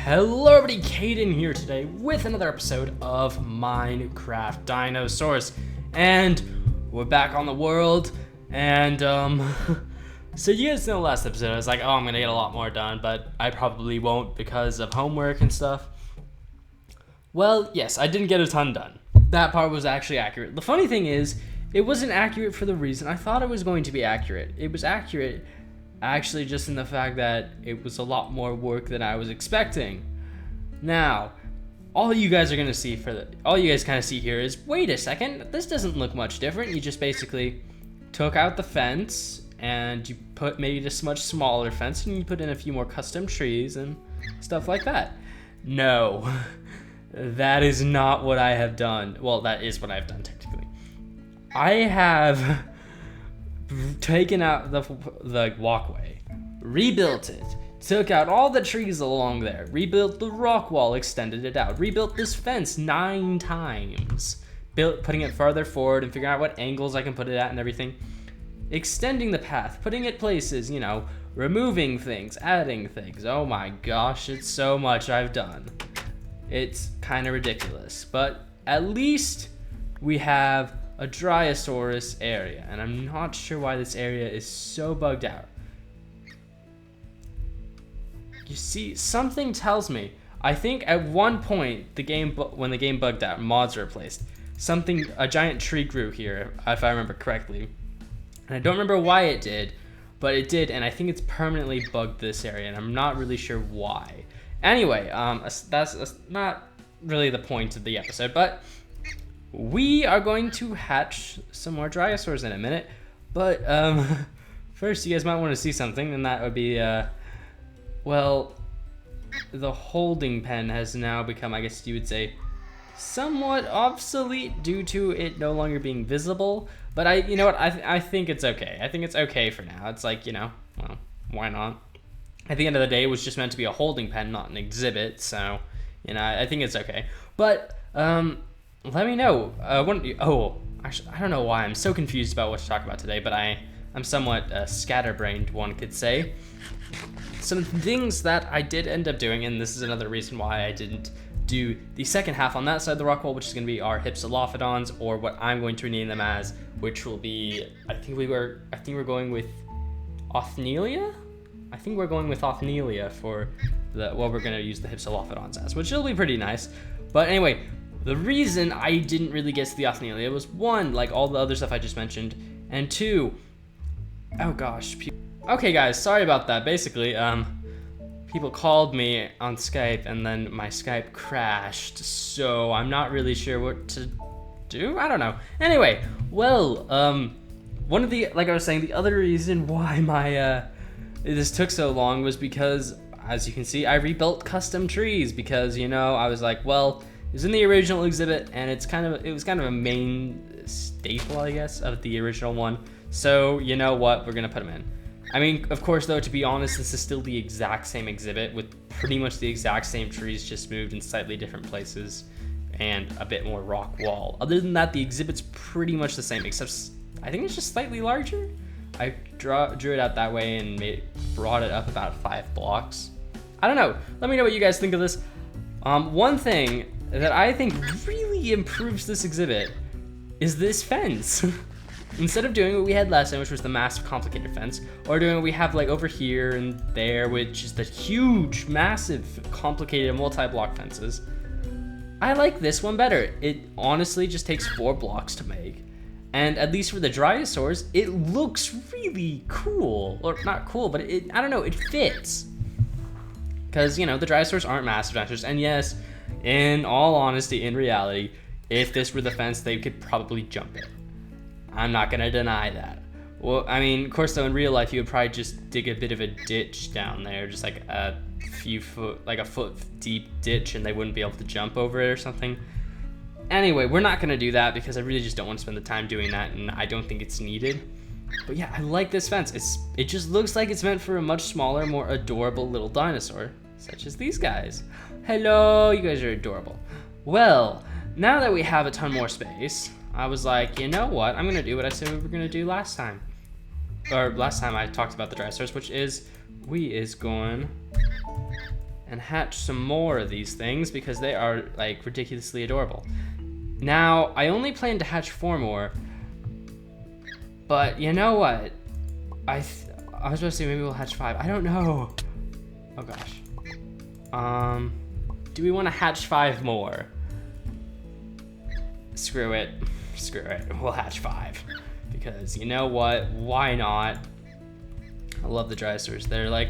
Hello everybody, Caden here today with another episode of Minecraft Dinosaurs. And we're back on the world, and so you guys know last episode I was like, oh, I'm gonna get a lot more done, but I probably won't because of homework and stuff. Well, yes, I didn't get a ton done. That part was actually accurate. The funny thing is, it wasn't accurate for the reason I thought it was going to be accurate. It was accurate actually just in the fact that it was a lot more work than I was expecting. Now, all you guys are gonna see all you guys kind of see here is, wait a second, this doesn't look much different. You just basically took out the fence and you made a much smaller fence and you put in a few more custom trees and stuff like that. No, that is not what I have done. Well, that is what I've done technically. I have taken out the walkway, rebuilt it, took out all the trees along there, rebuilt the rock wall, extended it out, rebuilt this fence 9 times, putting it farther forward and figuring out what angles I can put it at and everything, extending the path, putting it places, you know, removing things, adding things. Oh my gosh, it's so much I've done. It's kind of ridiculous, but at least we have a Dryosaurus area, and I'm not sure why this area is so bugged out. You see, something tells me, I think at one point when the game bugged out, mods were replaced, a giant tree grew here, if I remember correctly, and I don't remember why it did, but it did, and I think it's permanently bugged this area, and I'm not really sure why. Anyway, that's not really the point of the episode, but we are going to hatch some more Dryosaurs in a minute, but first you guys might want to see something, and that would be, well, the holding pen has now become, I guess you would say, somewhat obsolete due to it no longer being visible, but you know what, I think it's okay. I think it's okay for now. It's like, you know, well, why not? At the end of the day, it was just meant to be a holding pen, not an exhibit, so, you know, I think it's okay. But, let me know. Actually, I don't know why I'm so confused about what to talk about today, but I'm somewhat scatterbrained, one could say. Some things that I did end up doing, and this is another reason why I didn't do the second half on that side of the rock wall, which is going to be our Hypsilophodons, or what I'm going to rename them as, which will be, I think we're going with Othnielia? I think we're going with Othnielia for what we're going to use the Hypsilophodons as, which will be pretty nice. But anyway, the reason I didn't really get to the Othnielia was, 1, like all the other stuff I just mentioned, and 2, oh gosh. Okay guys, sorry about that. Basically, people called me on Skype and then my Skype crashed, so I'm not really sure what to do. I don't know. Anyway, well, one of the, like I was saying, the other reason why this took so long was because, as you can see, I rebuilt custom trees because, you know, I was like, well, it was in the original exhibit, and it was kind of a main staple, I guess, of the original one. So, you know what, we're gonna put them in. I mean, of course, though, to be honest, this is still the exact same exhibit with pretty much the exact same trees, just moved in slightly different places and a bit more rock wall. Other than that, the exhibit's pretty much the same, except I think it's just slightly larger. I drew it out that way and brought it up about 5 blocks. I don't know. Let me know what you guys think of this. One thing that I think really improves this exhibit is this fence. Instead of doing what we had last time, which was the massive complicated fence, or doing what we have like over here and there, which is the huge, massive, complicated multi-block fences, I like this one better. It honestly just takes 4 blocks to make. And at least for the Dryosaurs, it looks really cool. Or not cool, but I don't know, it fits. Because, you know, the Dryosaurs aren't massive dinosaurs, and yes, in all honesty, in reality, if this were the fence, they could probably jump it. I'm not gonna deny that. Well, I mean, of course, though, in real life, you would probably just dig a bit of a ditch down there, just like a foot deep ditch, and they wouldn't be able to jump over it or something. Anyway, we're not gonna do that because I really just don't want to spend the time doing that, and I don't think it's needed. But yeah, I like this fence. It just looks like it's meant for a much smaller, more adorable little dinosaur, such as these guys. Hello, you guys are adorable. Well, now that we have a ton more space, I was like, you know what? I'm gonna do what I said we were gonna do last time. Or last time I talked about the Dryosaurus, which is we is going and hatch some more of these things because they are like ridiculously adorable. Now, I only plan to hatch 4 more, but you know what? I was supposed to say maybe we'll hatch 5. I don't know. Oh gosh. Do we want to hatch 5 more? Screw it. Screw it. We'll hatch 5. Because you know what? Why not? I love the Dryosaurs. They're like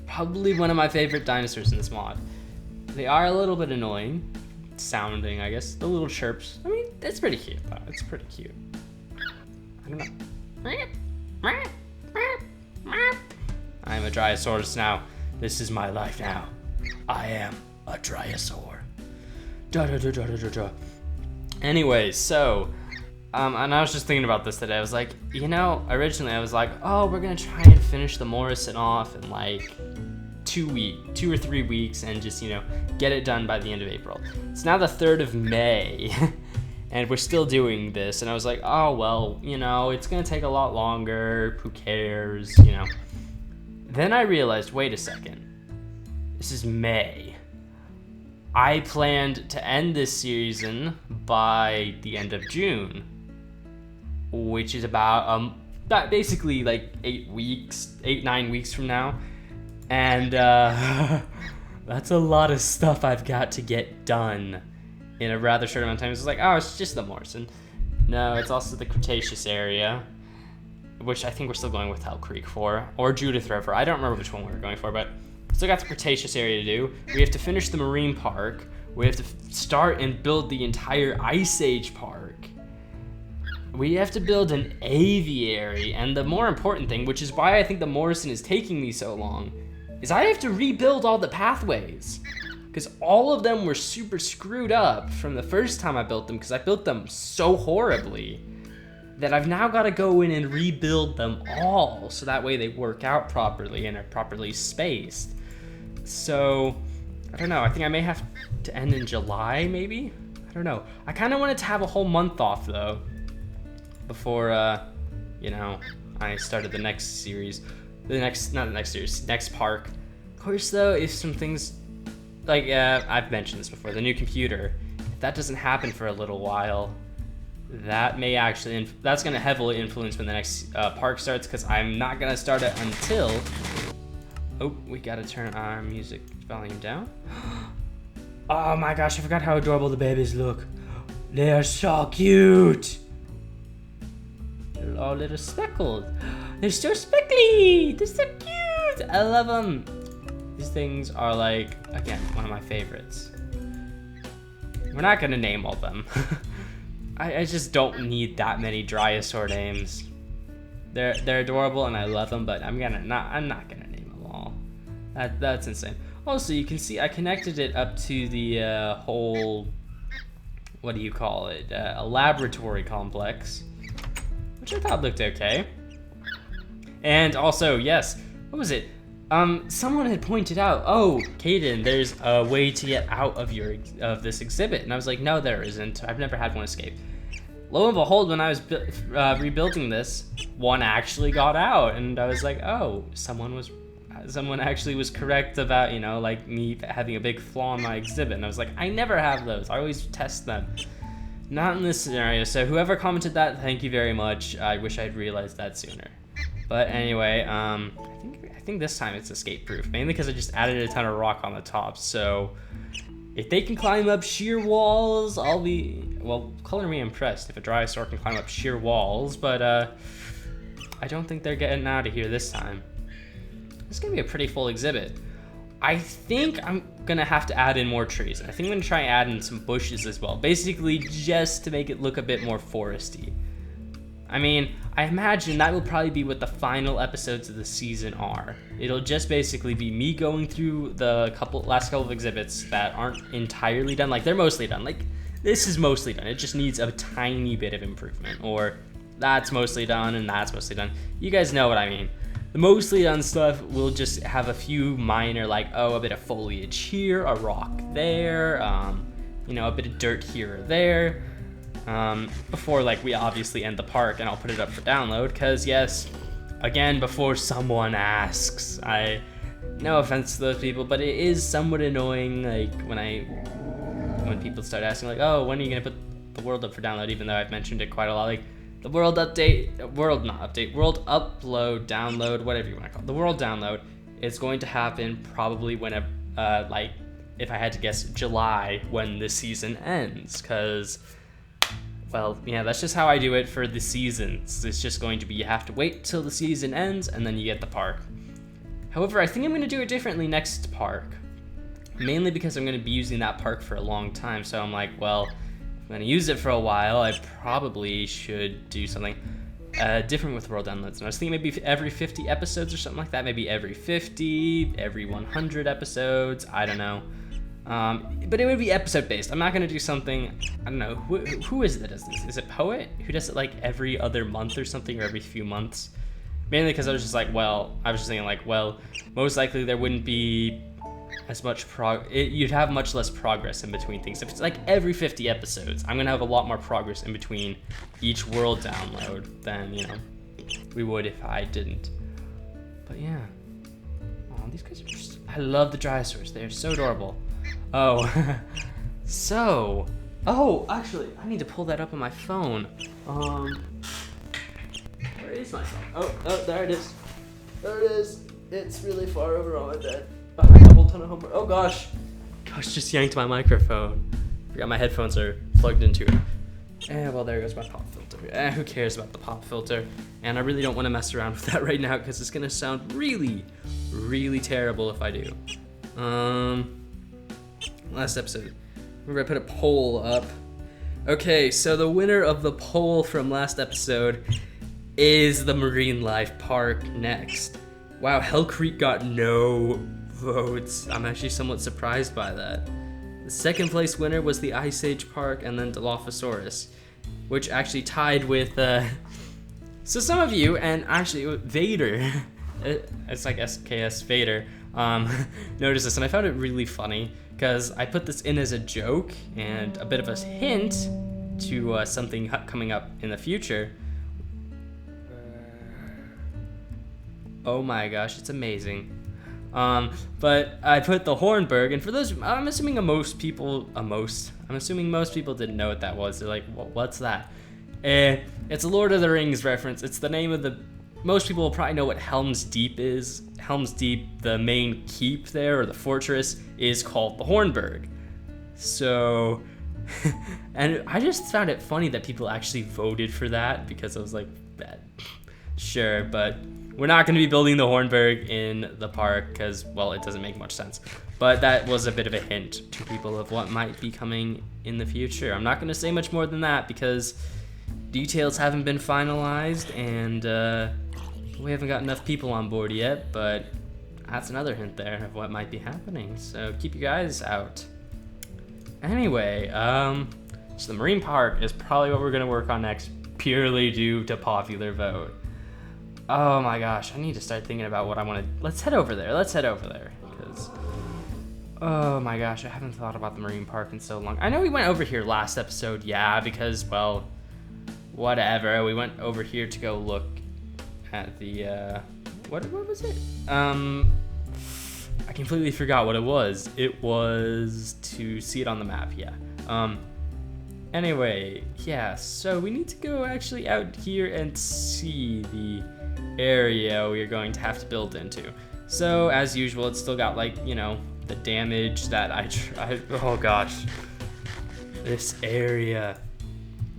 probably one of my favorite dinosaurs in this mod. They are a little bit annoying sounding, I guess. The little chirps. I mean, it's pretty cute though. It's pretty cute. I don't know. I'm a Dryosaurus now. This is my life now. I am a Dryosaur. Anyways, so, and I was just thinking about this today. I was like, you know, originally I was like, oh, we're gonna try and finish the Morrison off in like 2 or 3 weeks and just, you know, get it done by the end of April. It's now the 3rd of May and we're still doing this. And I was like, oh, well, you know, it's gonna take a lot longer. Who cares, you know? Then I realized, wait a second. This is May. I planned to end this season by the end of June, which is about basically like 8, 9 weeks from now. And that's a lot of stuff I've got to get done in a rather short amount of time. It's like, oh, it's just the Morrison. No, it's also the Cretaceous area, which I think we're still going with Hell Creek for, or Judith River. I don't remember which one we were going for, but still got the Cretaceous area to do. We have to finish the Marine Park. We have to start and build the entire Ice Age Park. We have to build an aviary, and the more important thing, which is why I think the Morrison is taking me so long, is I have to rebuild all the pathways. Because all of them were super screwed up from the first time I built them, because I built them so horribly that I've now got to go in and rebuild them all, so that way they work out properly and are properly spaced. So, I don't know, I think I may have to end in July, maybe? I don't know. I kind of wanted to have a whole month off, though, before, you know, I started the next series. Next park. Of course, though, if some things, like, I've mentioned this before, the new computer, if that doesn't happen for a little while, that may actually, that's going to heavily influence when the next park starts, because I'm not going to start it until, oh, we got to turn our music volume down. Oh my gosh, I forgot how adorable the babies look. They are so cute. They're all little speckled. They're so speckly. They're so cute. I love them. These things are like, again, one of my favorites. We're not gonna name all of them. I just don't need that many Dryosaur names. They're adorable and I love them, but I'm not gonna name them all. That's insane. Also, you can see I connected it up to the whole, what do you call it? A laboratory complex, which I thought looked okay. And also, yes, what was it? Someone had pointed out, oh, Caden, there's a way to get out of this exhibit, and I was like, no, there isn't. I've never had one escape. Lo and behold, when I was rebuilding this, one actually got out, and I was like, oh, someone actually was correct about, you know, like me having a big flaw in my exhibit, and I was like, I never have those. I always test them. Not in this scenario. So whoever commented that, thank you very much. I wish I'd realized that sooner. But anyway, I think this time it's escape proof, mainly because I just added a ton of rock on the top. So if they can climb up sheer walls, I'll be, well, color me impressed if a Dryosaur can climb up sheer walls, but I don't think they're getting out of here this time. It's gonna be a pretty full exhibit. I think I'm gonna have to add in more trees. I think I'm gonna try and add in some bushes as well, basically just to make it look a bit more foresty. I mean, I imagine that will probably be what the final episodes of the season are. It'll just basically be me going through the last couple of exhibits that aren't entirely done. Like, they're mostly done. Like, this is mostly done. It just needs a tiny bit of improvement. Or that's mostly done and that's mostly done. You guys know what I mean. The mostly done stuff will just have a few minor, like, oh, a bit of foliage here, a rock there, you know, a bit of dirt here or there. Before, like, we obviously end the park, and I'll put it up for download, because yes, again, before someone asks, I No offense to those people, but it is somewhat annoying, like, when people start asking, like, oh, when are you gonna put the world up for download, even though I've mentioned it quite a lot. Like, the world upload, download, whatever you want to call it. The world download is going to happen probably whenever, like, if I had to guess, July, when the season ends, because, well, yeah, that's just how I do it for the seasons. It's just going to be, you have to wait till the season ends, and then you get the park. However, I think I'm going to do it differently next park, mainly because I'm going to be using that park for a long time, so I'm like, well, I'm going to use it for a while, I probably should do something different with world downloads. And I was thinking maybe every 50 episodes or something like that, maybe every 50, every 100 episodes, I don't know. But it would be episode based. I'm not going to do something, I don't know, who is it that does this? Is it Poet? Who does it like every other month or something, or every few months? Mainly because I was just like, well, I was just thinking like, well, most likely there wouldn't be as much you'd have much less progress in between things. If it's like every 50 episodes, I'm going to have a lot more progress in between each world download than, you know, we would if I didn't. But yeah. Oh, these guys are just, I love the Dryosaurus. They're so adorable. Oh, oh, actually, I need to pull that up on my phone. Where is my phone? Oh, there it is. There it is. It's really far over on my bed. I have a whole ton of homework. Oh gosh, just yanked my microphone. Forgot my headphones are plugged into it. Well, there goes my pop filter. Who cares about the pop filter? And I really don't want to mess around with that right now because it's gonna sound really, really terrible if I do. Last episode, remember I put a poll up. Okay, so the winner of the poll from last episode is the Marine Life Park next. Wow, Hell Creek got no votes. I'm actually somewhat surprised by that. The second place winner was the Ice Age Park and then Dilophosaurus, which actually tied with, so some of you, and actually Vader, it's like SKS Vader, noticed this, and I found it really funny because I put this in as a joke and a bit of a hint to something coming up in the future. Oh my gosh, it's amazing. But I put the Hornburg, and for those, I'm assuming most people didn't know what that was. They're like, what's that? It's a Lord of the Rings reference. It's the name of the, most people will probably know what Helm's Deep is. Helm's Deep, the main keep there, or the fortress, is called the Hornburg. So, and I just found it funny that people actually voted for that, because I was like, sure, but we're not going to be building the Hornburg in the park because, well, it doesn't make much sense. But that was a bit of a hint to people of what might be coming in the future. I'm not going to say much more than that because details haven't been finalized and we haven't got enough people on board yet, but that's another hint there of what might be happening. So keep your eyes out. Anyway, so the Marine Park is probably what we're going to work on next, purely due to popular vote. Oh my gosh, I need to start thinking about what I want to... Let's head over there, because... Oh my gosh, I haven't thought about the Marine Park in so long. I know we went over here last episode, yeah, because, well, whatever. We went over here to go look at the, what was it? I completely forgot what it was. It was to see it on the map, yeah. Anyway, yeah, so we need to go actually out here and see the area we're going to have to build into. So as usual, it's still got, like, you know, the damage that I tried. Oh gosh, this area.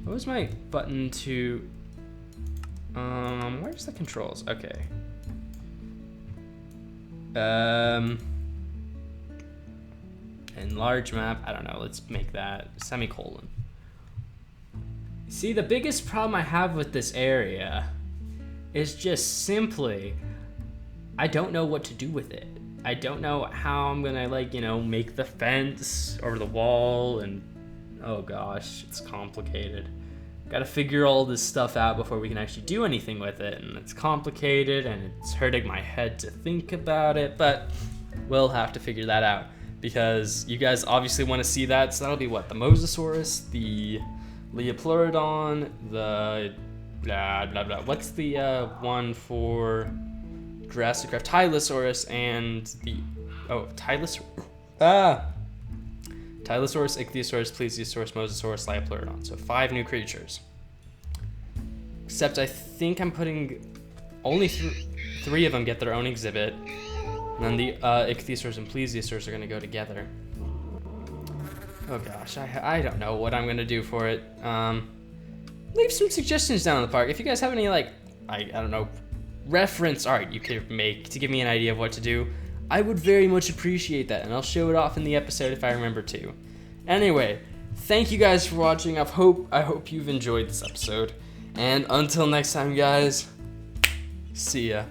What was my button to, where's the controls? Okay. Enlarge map, I don't know, let's make that semicolon. See, the biggest problem I have with this area is just simply, I don't know what to do with it. I don't know how I'm gonna, like, you know, make the fence or the wall, and oh gosh, it's complicated. Gotta figure all this stuff out before we can actually do anything with it, and it's complicated and it's hurting my head to think about it, but we'll have to figure that out because you guys obviously want to see that. So that'll be what, the Mosasaurus, the Leopleurodon, the blah blah blah. What's the one for Tylosaurus, and the Tylosaurus, Ichthyosaurus, Plesiosaurus, Mosasaurus, Liopleurodon. So 5 new creatures. Except I think I'm putting only 3 of them get their own exhibit, and then the Ichthyosaurus and Plesiosaurus are gonna go together. Oh gosh, I don't know what I'm gonna do for it. Leave some suggestions down in the park if you guys have any I don't know, reference art you could make to give me an idea of what to do. I would very much appreciate that, and I'll show it off in the episode if I remember to. Anyway, thank you guys for watching. I hope you've enjoyed this episode. And until next time, guys, see ya.